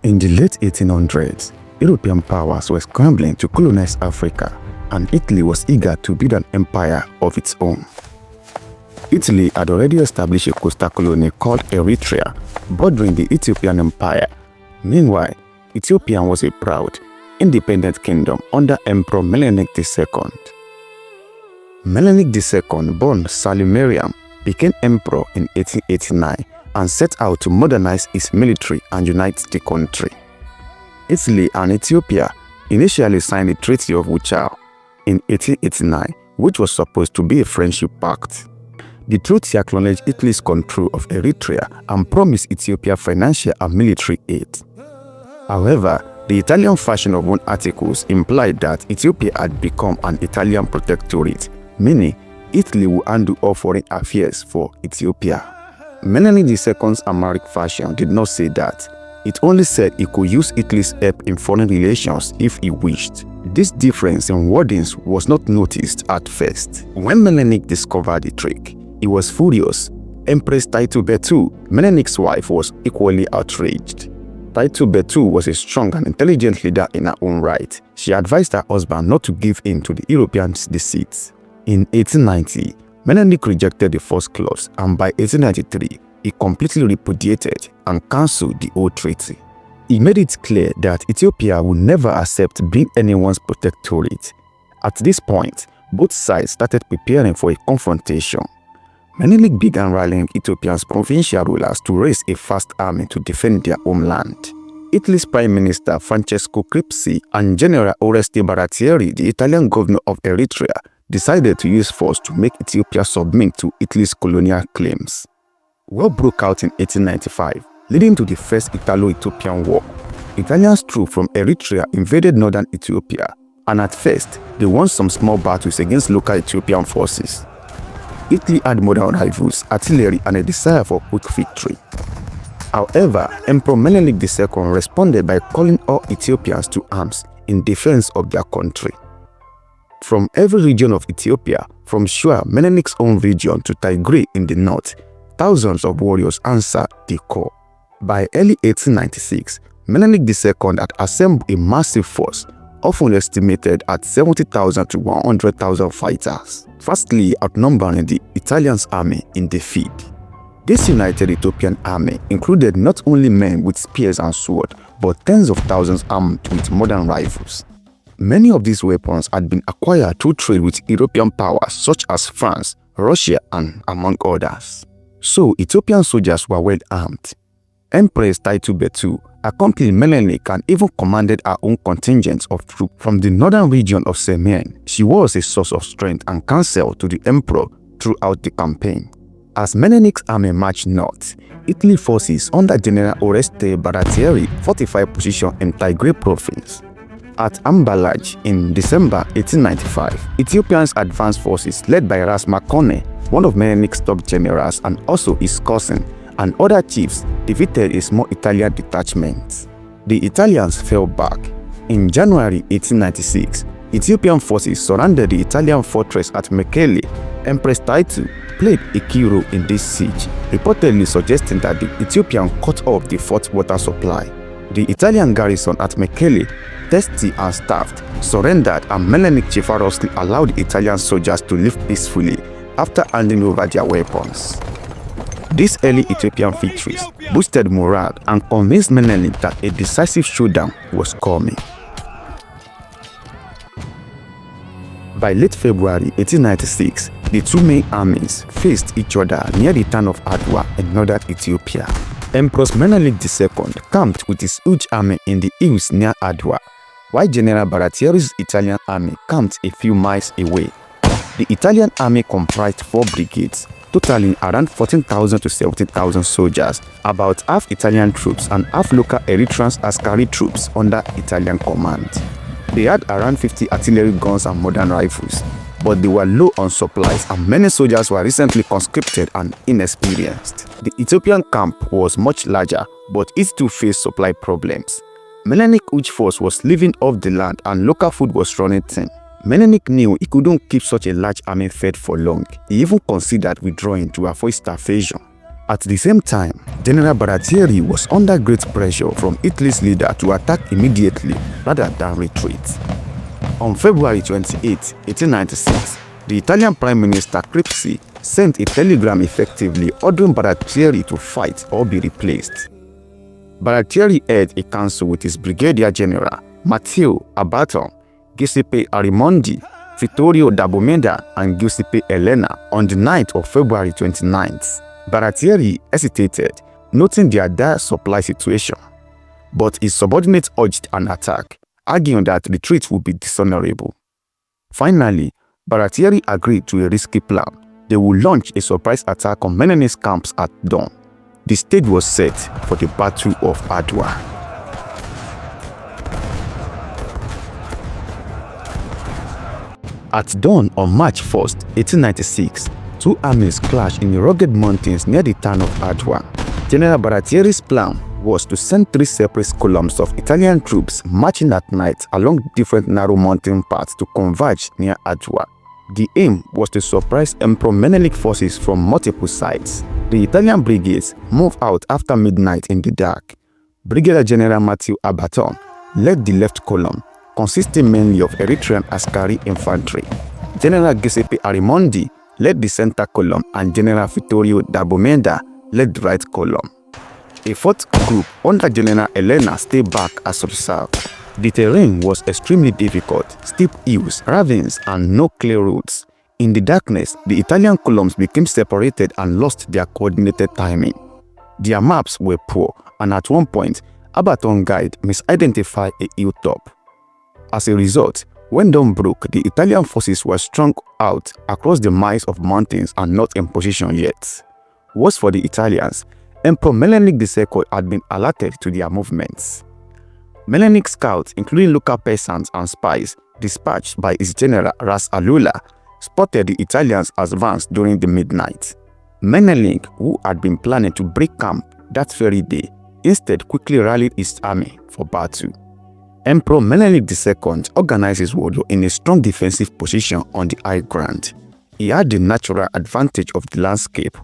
In the late 1800s, European powers were scrambling to colonize Africa, and Italy was eager to build an empire of its own. Italy had already established a coastal colony called Eritrea, bordering the Ethiopian Empire. Meanwhile, Ethiopia was a proud, independent kingdom under Emperor Menelik II. Menelik II, born Salimeriam, became emperor in 1889 and set out to modernize his military and unite the country. Italy and Ethiopia initially signed the Treaty of Wuchau in 1889, which was supposed to be a friendship pact. The treaty acknowledged Italy's control of Eritrea and promised Ethiopia financial and military aid. However, the Italian version of one articles implied that Ethiopia had become an Italian protectorate, meaning Italy would handle all foreign affairs for Ethiopia. Menelik II's Amharic version did not say that. It only said he could use Italy's help in foreign relations if he wished. This difference in wordings was not noticed at first. When Menelik discovered the trick, he was furious. Empress Taytu Betul, Menelik's wife, was equally outraged. Taytu Betul was a strong and intelligent leader in her own right. She advised her husband not to give in to the Europeans' deceit. In 1890, Menelik rejected the first clause, and by 1893, he completely repudiated and cancelled the old treaty. He made it clear that Ethiopia would never accept being anyone's protectorate. At this point, both sides started preparing for a confrontation. Menelik began rallying Ethiopia's provincial rulers to raise a vast army to defend their homeland. Italy's Prime Minister Francesco Cripsi and General Oreste Baratieri, the Italian governor of Eritrea, decided to use force to make Ethiopia submit to Italy's colonial claims. War broke out in 1895, leading to the First Italo-Ethiopian War. Italian troops from Eritrea invaded northern Ethiopia, and at first, they won some small battles against local Ethiopian forces. Italy had modern rifles, artillery, and a desire for quick victory. However, Emperor Menelik II responded by calling all Ethiopians to arms in defense of their country. From every region of Ethiopia, from Shua, Menelik's own region, to Tigray in the north, thousands of warriors answered the call. By early 1896, Menelik II had assembled a massive force, often estimated at 70,000 to 100,000 fighters, vastly outnumbering the Italian army in the field. This united Ethiopian army included not only men with spears and swords, but tens of thousands armed with modern rifles. Many of these weapons had been acquired through trade with European powers such as France, Russia, and among others. So Ethiopian soldiers were well armed. Empress Taytu Betul accompanied Menelik and even commanded her own contingent of troops from the northern region of Semien. She was a source of strength and counsel to the emperor throughout the campaign. As Menelik's army marched north, Italy forces under General Oreste Baratieri fortified position in Tigray province. At Ambalaj in December 1895, Ethiopia's advanced forces led by Ras Makone, one of Menelik's top generals and also his cousin, and other chiefs defeated a small Italian detachment. The Italians fell back. In January 1896, Ethiopian forces surrounded the Italian fortress at Mekelle. Empress Taytu played a key role in this siege, reportedly suggesting that the Ethiopians cut off the fort's water supply. The Italian garrison at Mekelle, thirsty and starved, surrendered, and Menelik chivalrously allowed the Italian soldiers to live peacefully after handing over their weapons. These early Ethiopian victories boosted morale and convinced Menelik that a decisive showdown was coming. By late February 1896, the two main armies faced each other near the town of Adwa in northern Ethiopia. Empress Menelik II camped with his huge army in the hills near Adwa, while General Baratieri's Italian army camped a few miles away. The Italian army comprised 4 brigades, totaling around 14,000 to 17,000 soldiers, about half Italian troops and half local Eritrean askari troops under Italian command. They had around 50 artillery guns and modern rifles, but they were low on supplies and many soldiers were recently conscripted and inexperienced. The Ethiopian camp was much larger, but it too faced supply problems. Menelik's huge force was living off the land and local food was running thin. Menelik knew he couldn't keep such a large army fed for long. He even considered withdrawing to avoid starvation. At the same time, General Baratieri was under great pressure from Italy's leader to attack immediately rather than retreat. On February 28, 1896, the Italian Prime Minister Crispi sent a telegram effectively ordering Baratieri to fight or be replaced. Baratieri held a council with his Brigadier General Matteo Abaton, Giuseppe Arimondi, Vittorio da Bomeda, and Giuseppe Elena on the night of February 29th. Baratieri hesitated, noting their dire supply situation, but his subordinates urged an attack, arguing that retreat would be dishonorable. Finally, Baratieri agreed to a risky plan. They would launch a surprise attack on Menelik's camps at dawn. The stage was set for the Battle of Adwa. At dawn on March 1st, 1896, two armies clashed in the rugged mountains near the town of Adwa. General Baratieri's plan was to send three separate columns of Italian troops marching at night along different narrow mountain paths to converge near Adwa. The aim was to surprise Emperor Menelik forces from multiple sides. The Italian brigades moved out after midnight in the dark. Brigadier General Matteo Abaton led the left column, consisting mainly of Eritrean Askari infantry. General Giuseppe Arimondi led the center column and General Vittorio da Bomeda led the right column. A fourth group under General Elena stayed back as reserve. The terrain was extremely difficult, steep hills, ravines, and no clear roads. In the darkness, the Italian columns became separated and lost their coordinated timing. Their maps were poor, and at one point, Abaton's guide misidentified a hilltop. As a result, when dawn broke, the Italian forces were strung out across the miles of mountains and not in position yet. Worse for the Italians, Emperor Menelik II had been alerted to their movements. Menelik's scouts, including local peasants and spies dispatched by his general Ras Alula, spotted the Italians advance during the midnight. Menelik, who had been planning to break camp that very day, instead quickly rallied his army for battle. Emperor Menelik II organized his warriors in a strong defensive position on the high ground. He had the natural advantage of the landscape.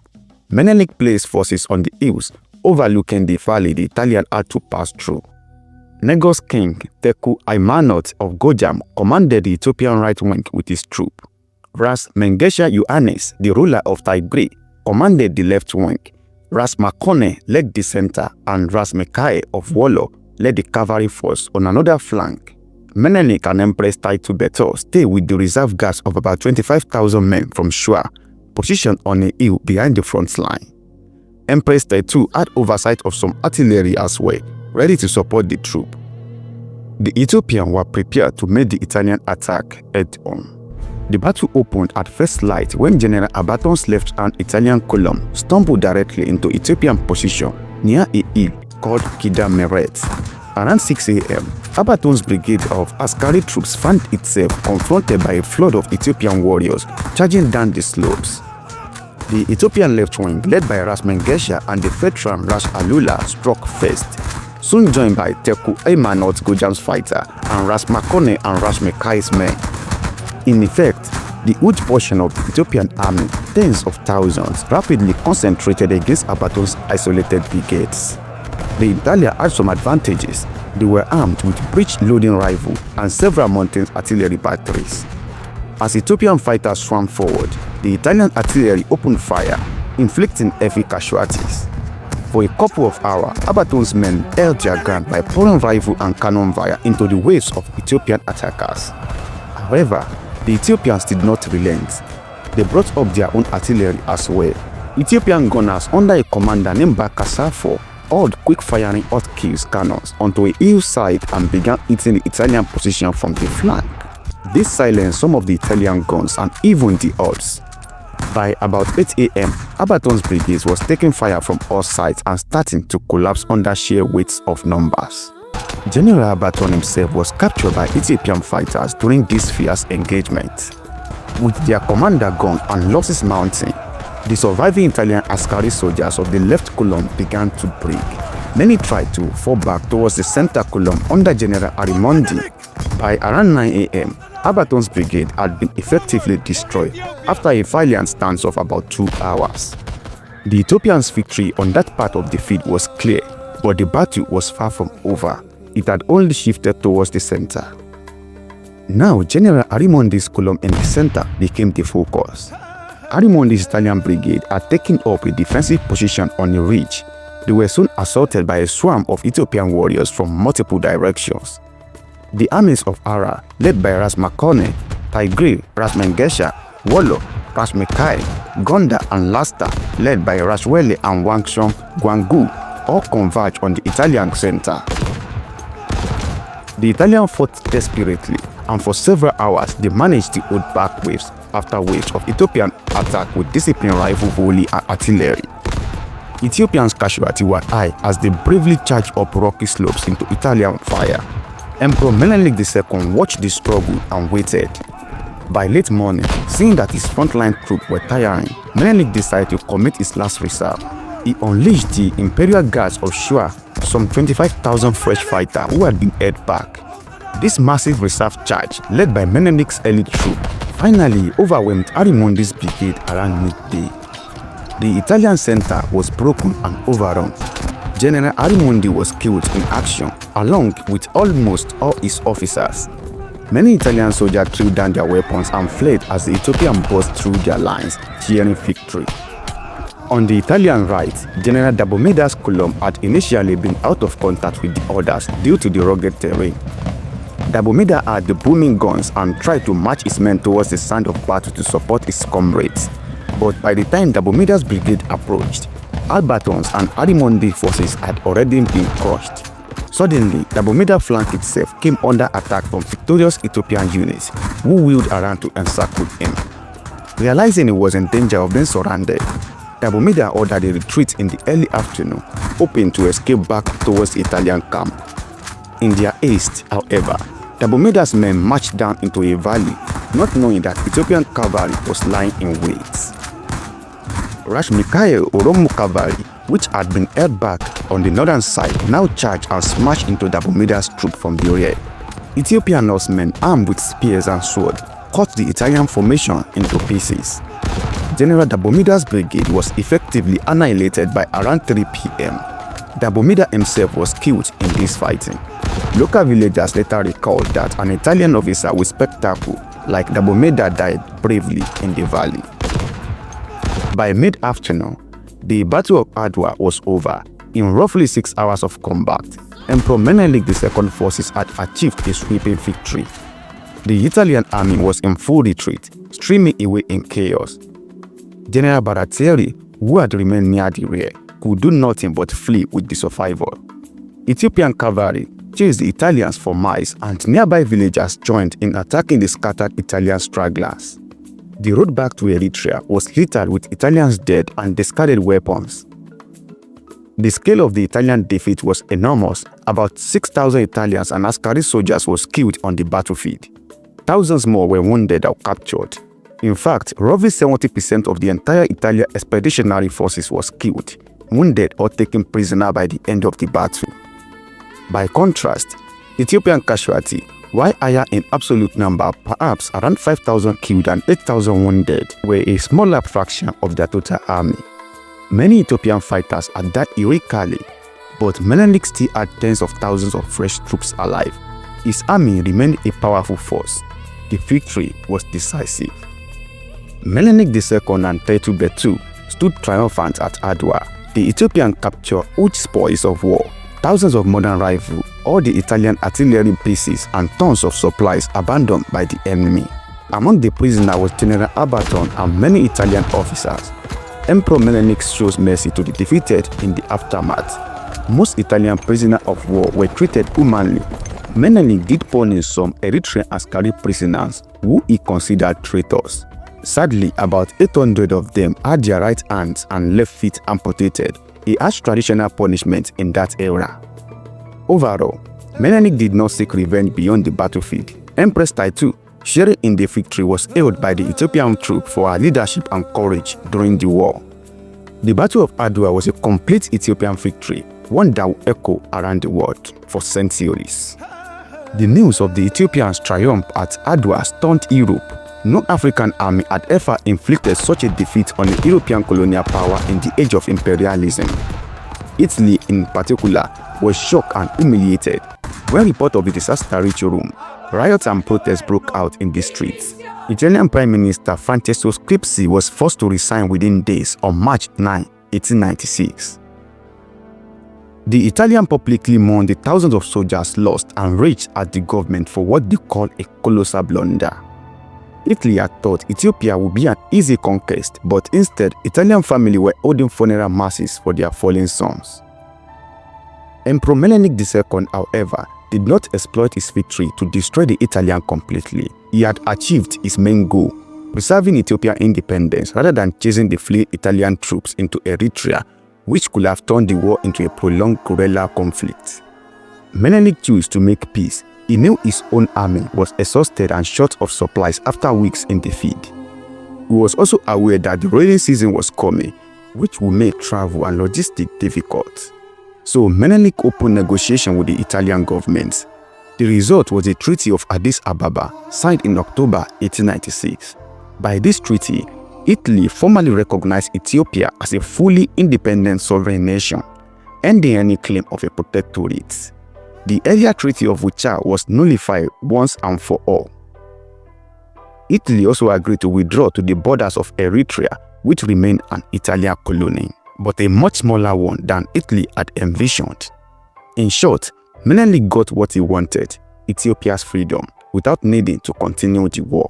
Menelik placed forces on the hills overlooking the valley the Italian had to pass through. Negos king Taytu of Gojam commanded the Ethiopian right wing with his troop. Ras Mengesha Ioannis, the ruler of Tigray, commanded the left wing. Ras Makone led the center, and Ras Mekae of Wollo led the cavalry force on another flank. Menelik and Empress Taytu Betul stayed with the reserve guards of about 25,000 men from Shua, positioned on a hill behind the front line. Empress Taytu had oversight of some artillery as well, ready to support the troop. The Ethiopians were prepared to meet the Italian attack head-on. The battle opened at first light when General Abaton's left-hand Italian column stumbled directly into Ethiopian position near a hill called Kidameret. Around 6 a.m., Abaton's brigade of Askari troops found itself confronted by a flood of Ethiopian warriors charging down the slopes. The Ethiopian left wing, led by Ras Mengesha and the veteran Ras Alula, struck first, soon joined by Taytu Gojam's fighter and Ras Makone and Ras Mekae's men. In effect, the huge portion of the Ethiopian army, tens of thousands, rapidly concentrated against Abaton's isolated brigades. The Italians had some advantages. They were armed with breech-loading rifles and several mountain artillery batteries. As Ethiopian fighters swam forward, the Italian artillery opened fire, inflicting heavy casualties. For a couple of hours, Abaton's men held their ground by pouring rifle and cannon fire into the waves of Ethiopian attackers. However, the Ethiopians did not relent. They brought up their own artillery as well. Ethiopian gunners under a commander named Bakasafo hurled quick-firing hot-kills cannons onto a hillside and began hitting the Italian position from the flank. This silenced some of the Italian guns and even the odds. By about 8 a.m., Abaton's brigade was taking fire from all sides and starting to collapse under sheer weights of numbers. General Abaton himself was captured by Ethiopian fighters during this fierce engagement. With their commander gone and losses mounting, the surviving Italian Askari soldiers of the left column began to break. Many tried to fall back towards the center column under General Arimondi. By around 9 a.m., Abaton's brigade had been effectively destroyed after a valiant stance of about 2 hours. The Ethiopians' victory on that part of the field was clear, but the battle was far from over. It had only shifted towards the center. Now, General Arimondi's column in the center became the focus. Arimondi's Italian brigade had taken up a defensive position on a ridge. They were soon assaulted by a swarm of Ethiopian warriors from multiple directions. The armies of Ara, led by Ras Makone, Tigray, Ras Mengesha, Wollo, Ras Mekai, Gonda and Lasta, led by Ras Wele and Wangshom Gwangu, all converged on the Italian center. The Italians fought desperately, and for several hours they managed to hold back waves after waves of Ethiopian attack with disciplined rifle volley and artillery. Ethiopians' casualties were high as they bravely charged up rocky slopes into Italian fire. Emperor Menelik II watched the struggle and waited. By late morning, seeing that his frontline troops were tiring, Menelik decided to commit his last reserve. He unleashed the Imperial Guards of Shua, some 25,000 fresh fighters who had been held back. This massive reserve charge, led by Menelik's elite troop, finally overwhelmed Arimondi's brigade around midday. The Italian center was broken and overrun. General Arimondi was killed in action, along with almost all his officers. Many Italian soldiers threw down their weapons and fled as the Ethiopians burst through their lines, cheering victory. On the Italian right, General Dabomeda's column had initially been out of contact with the others due to the rugged terrain. Dabomeda had the booming guns and tried to march his men towards the scene of battle to support his comrades. But by the time Dabomeda's brigade approached, Alberton's and Arimondi forces had already been crushed. Suddenly, Dabomeda's flank itself came under attack from victorious Ethiopian units who wheeled around to encircle him. Realizing he was in danger of being surrounded, Dabomeda ordered a retreat in the early afternoon, hoping to escape back towards the Italian camp. In their haste, however, Dabomeda's men marched down into a valley, not knowing that Ethiopian cavalry was lying in wait. Ras Mikhail Oromo cavalry, which had been held back on the northern side, now charged and smashed into Dabomeda's troops from the rear. Ethiopian horsemen armed with spears and swords cut the Italian formation into pieces. General Dabomeda's brigade was effectively annihilated by around 3 p.m. Dabomeda himself was killed in this fighting. Local villagers later recalled that an Italian officer with spectacle like Dabomeda died bravely in the valley. By mid-afternoon, the Battle of Adwa was over. In roughly 6 hours of combat, Emperor Menelik II forces had achieved a sweeping victory. The Italian army was in full retreat, streaming away in chaos. General Baratieri, who had remained near the rear, could do nothing but flee with the survivor. Ethiopian cavalry chased the Italians for miles, and nearby villagers joined in attacking the scattered Italian stragglers. The road back to Eritrea was littered with Italians' dead and discarded weapons. The scale of the Italian defeat was enormous. About 6,000 Italians and Askari soldiers were killed on the battlefield. Thousands more were wounded or captured. In fact, roughly 70% of the entire Italian expeditionary forces was killed, wounded or taken prisoner by the end of the battle. By contrast, Ethiopian casualties, while higher in absolute number, perhaps around 5,000 killed and 8,000 wounded, were a smaller fraction of their total army. Many Ethiopian fighters had died heroically, but Menelik still had tens of thousands of fresh troops alive. His army remained a powerful force. The victory was decisive. Menelik II and Taytu Betul stood triumphant at Adwa. The Ethiopian captured huge spoils of war, thousands of modern rifles, all the Italian artillery pieces, and tons of supplies abandoned by the enemy. Among the prisoners was General Alberton and many Italian officers. Emperor Menelik shows mercy to the defeated in the aftermath. Most Italian prisoners of war were treated humanly. Menelik did punish some Eritrean Askari prisoners who he considered traitors. Sadly, about 800 of them had their right hands and left feet amputated, a harsh traditional punishment in that era. Overall, Menelik did not seek revenge beyond the battlefield. Empress Taytu, sharing in the victory, was hailed by the Ethiopian troops for her leadership and courage during the war. The Battle of Adwa was a complete Ethiopian victory, one that will echo around the world for centuries. The news of the Ethiopians' triumph at Adwa stunned Europe. No African army had ever inflicted such a defeat on a European colonial power in the age of imperialism. Italy, in particular, was shocked and humiliated. When report of the disaster reached Rome, riots and protests broke out in the streets. Italian Prime Minister Francesco Scripsi was forced to resign within days on March 9, 1896. The Italian publicly mourned the thousands of soldiers lost and raged at the government for what they called a colossal blunder. Italy had thought Ethiopia would be an easy conquest, but instead, Italian families were holding funeral masses for their fallen sons. Emperor Menelik II, however, did not exploit his victory to destroy the Italian completely. He had achieved his main goal, preserving Ethiopia's independence rather than chasing the fleeing Italian troops into Eritrea, which could have turned the war into a prolonged guerrilla conflict. Menelik chose to make peace. He knew his own army was exhausted and short of supplies after weeks in the field. He was also aware that the rainy season was coming, which would make travel and logistics difficult. So Menelik opened negotiations with the Italian government. The result was the Treaty of Addis Ababa, signed in October 1896. By this treaty, Italy formally recognized Ethiopia as a fully independent sovereign nation, ending any claim of a protectorate. The earlier Treaty of Ucha was nullified once and for all. Italy also agreed to withdraw to the borders of Eritrea, which remained an Italian colony, but a much smaller one than Italy had envisioned. In short, Menelik got what he wanted, Ethiopia's freedom, without needing to continue the war.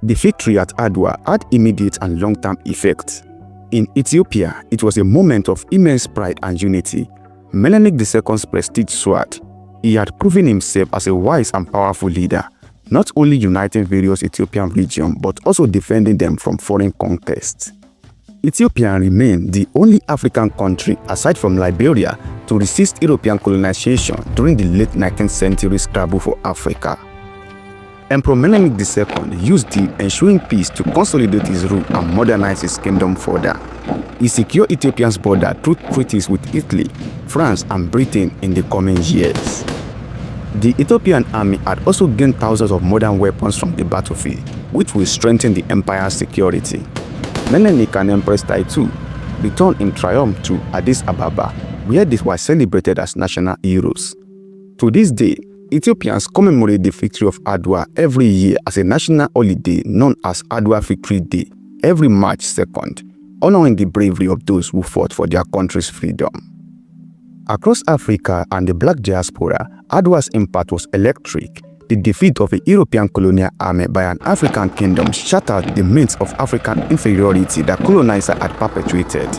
The victory at Adwa had immediate and long-term effects. In Ethiopia, it was a moment of immense pride and unity. Menelik II's prestige soared. He had proven himself as a wise and powerful leader, not only uniting various Ethiopian regions but also defending them from foreign conquests. Ethiopia remained the only African country, aside from Liberia, to resist European colonization during the late 19th century scramble for Africa. Emperor Menelik II used the ensuing peace to consolidate his rule and modernize his kingdom further. He secured Ethiopia's border through treaties with Italy, France, and Britain in the coming years. The Ethiopian army had also gained thousands of modern weapons from the battlefield, which will strengthen the empire's security. Menelik and Empress Taytu returned in triumph to Addis Ababa, where they were celebrated as national heroes. To this day, Ethiopians commemorate the victory of Adwa every year as a national holiday known as Adwa Victory Day, every March 2nd, honoring the bravery of those who fought for their country's freedom. Across Africa and the black diaspora, Adwa's impact was electric. The defeat of a European colonial army by an African kingdom shattered the myths of African inferiority that colonizers had perpetuated.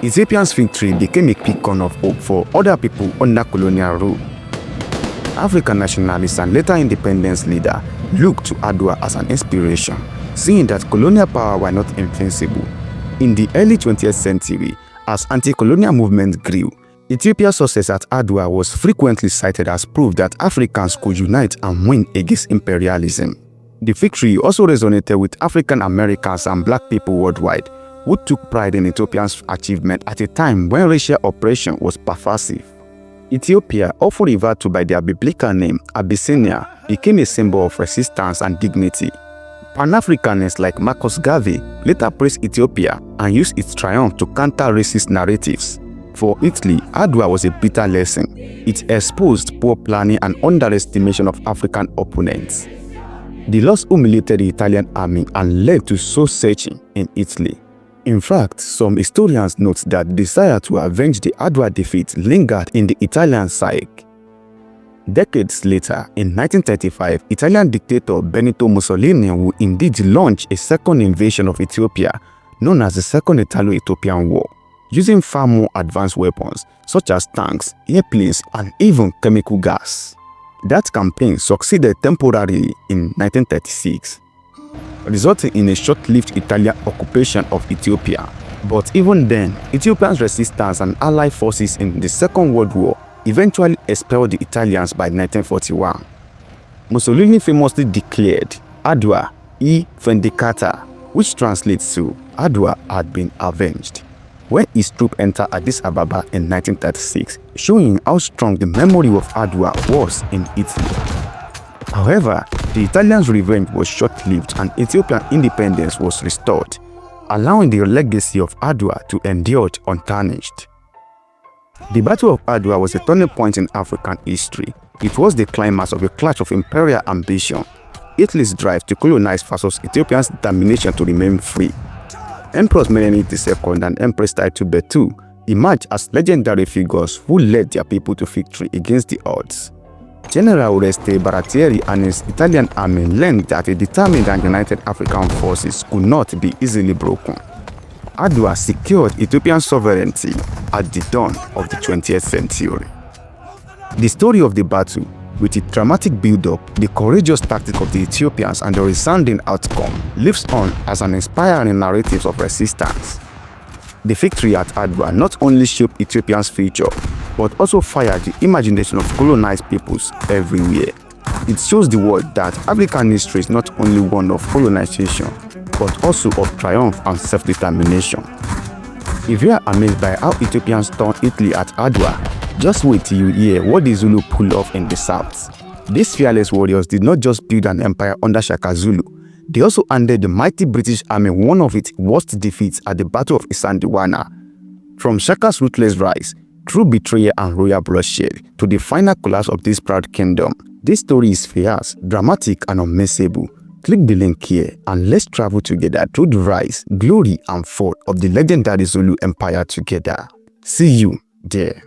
Ethiopia's victory became a beacon of hope for other people under colonial rule. African nationalists and later independence leaders looked to Adwa as an inspiration, seeing that colonial power were not invincible. In the early 20th century, as anti-colonial movements grew, Ethiopia's success at Adwa was frequently cited as proof that Africans could unite and win against imperialism. The victory also resonated with African Americans and black people worldwide, who took pride in Ethiopia's achievement at a time when racial oppression was pervasive. Ethiopia, often referred to by their biblical name, Abyssinia, became a symbol of resistance and dignity. Pan-Africanists like Marcus Garvey later praised Ethiopia and used its triumph to counter racist narratives. For Italy, Adwa was a bitter lesson. It exposed poor planning and underestimation of African opponents. The loss humiliated the Italian army and led to soul-searching in Italy. In fact, some historians note that the desire to avenge the Adwa defeat lingered in the Italian psyche. Decades later, in 1935, Italian dictator Benito Mussolini would indeed launch a second invasion of Ethiopia, known as the Second Italo-Ethiopian War, using far more advanced weapons such as tanks, airplanes, and even chemical gas. That campaign succeeded temporarily in 1936, resulting in a short-lived Italian occupation of Ethiopia. But even then, Ethiopia's resistance and allied forces in the Second World War eventually expelled the Italians by 1941. Mussolini famously declared Adwa e vendicata, which translates to Adwa had been avenged, when his troops entered Addis Ababa in 1936, showing how strong the memory of Adwa was in Italy. However, The Italians' revenge was short-lived and Ethiopian independence was restored, allowing the legacy of Adwa to endure untarnished. The Battle of Adwa was a turning point in African history. It was the climax of a clash of imperial ambition, Italy's drive to colonize versus Ethiopia's determination to remain free. Empress Menelik II and Empress Taytu Betul emerged as legendary figures who led their people to victory against the odds. General Oreste Baratieri and his Italian army learned that a determined and united African forces could not be easily broken. Adwa secured Ethiopian sovereignty at the dawn of the 20th century. The story of the battle, with its dramatic build-up, the courageous tactics of the Ethiopians and the resounding outcome, lives on as an inspiring narrative of resistance. The victory at Adwa not only shaped Ethiopia's future, but also fired the imagination of colonized peoples everywhere. It shows the world that African history is not only one of colonization, but also of triumph and self-determination. If you are amazed by how Ethiopians turned Italy at Adwa, just wait till you hear what the Zulu pulled off in the south. These fearless warriors did not just build an empire under Shaka Zulu, they also handed the mighty British army one of its worst defeats at the Battle of Isandiwana. From Shaka's ruthless rise, through betrayal and royal bloodshed, to the final collapse of this proud kingdom, this story is fierce, dramatic and unmissable. Click the link here and let's travel together through the rise, glory and fall of the legendary Zulu Empire together. See you there.